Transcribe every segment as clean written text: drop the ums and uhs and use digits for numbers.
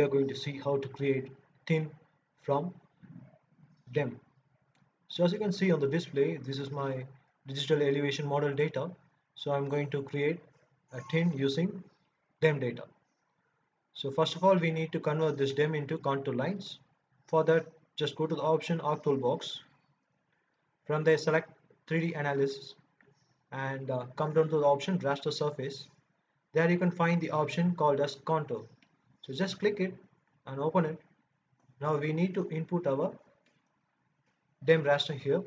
we are going to see how to create tin from DEM. So as you can see on the display, this is my digital elevation model data. So I'm going to create a tin using DEM data. So first of all, we need to convert this DEM into contour lines. For that, just go to the option Arc Toolbox. From there, select 3D analysis and come down to the option raster surface. There you can find the option called as contour. So just click it and open it. Now we need to input our DEM raster here.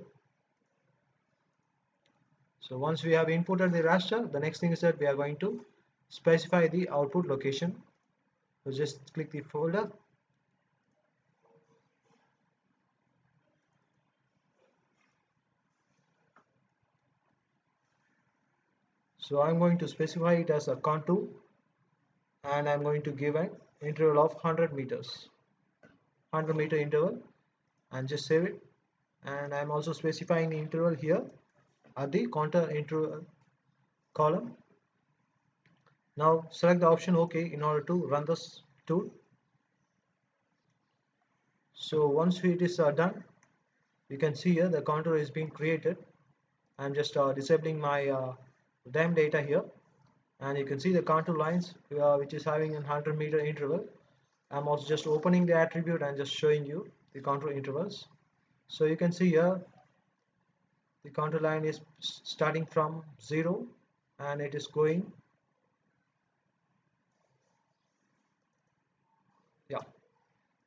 So once we have inputted the raster, the next thing is that we are going to specify the output location. So just click the folder. So I'm going to specify it as a contour and I'm going to give an interval of 100 meters, 100-meter interval, and just save it. And I'm also specifying the interval here at the contour interval column. Now select the option OK in order to run this tool. So once it is done, you can see here the contour is being created. I'm just disabling my DEM data here, and you can see the contour lines which is having a 100-meter interval. I'm also just opening the attribute and just showing you the contour intervals. So you can see here the contour line is starting from 0 and it is going, yeah,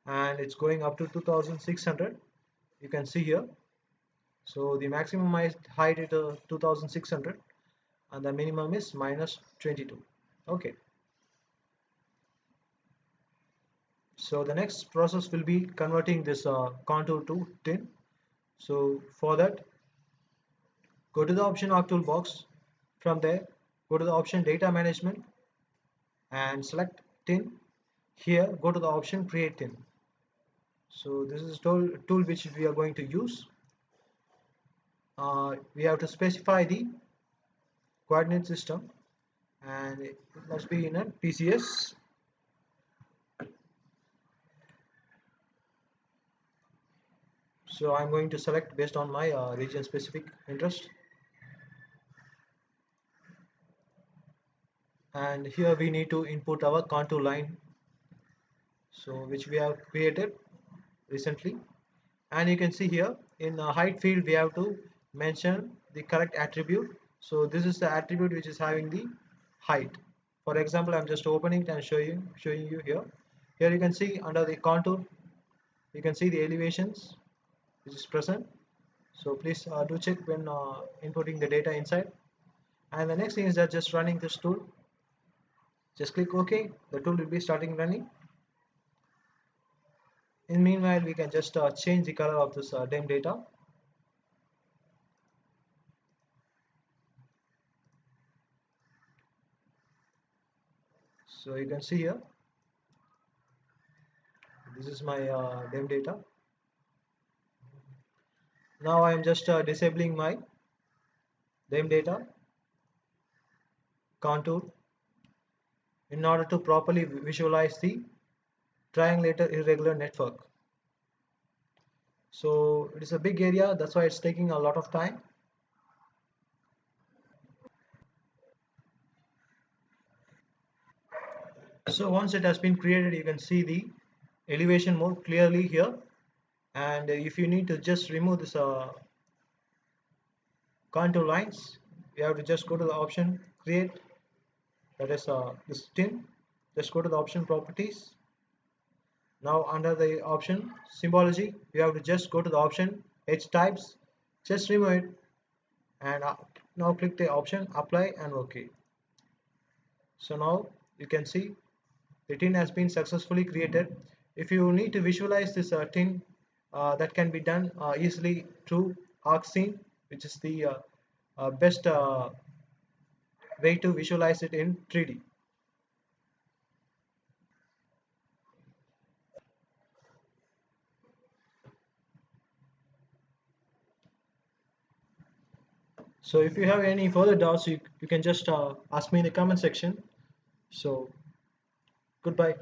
and it's going up to 2600. You can see here. So the maximum height is 2600 and the minimum is minus 22. Okay. So the next process will be converting this contour to tin. So for that, go to the option Arc Toolbox. From there, go to the option Data Management and select tin. Here, go to the option Create Tin. So this is a tool which we are going to use. We have to specify the coordinate system and it must be in a PCS. So I'm going to select based on my region specific interest. And here we need to input our contour line, so which we have created recently. And you can see here in the height field we have to mention the correct attribute. So this is the attribute which is having the height. For example, I'm just opening it and showing you here. Here you can see under the contour, you can see the elevations which is present. So please do check when inputting the data inside. And the next thing is that just running this tool. Just click OK. The tool will be starting running. In meanwhile, we can just change the color of this DEM data. So you can see here, this is my DEM data. Now I am just disabling my DEM data contour in order to properly visualize the triangulator irregular network. So it is a big area, that's why it's taking a lot of time. So once it has been created, you can see the elevation more clearly here. And if you need to just remove this contour lines, you have to just go to the option create, that is this tin. Just go to the option properties. Now under the option symbology, you have to just go to the option edge types, just remove it, and now click the option apply and OK. So now you can see the tin has been successfully created. If you need to visualize this tin, that can be done easily through ArcScene, which is the best way to visualize it in 3D. So if you have any further doubts, you can just ask me in the comment section. So goodbye.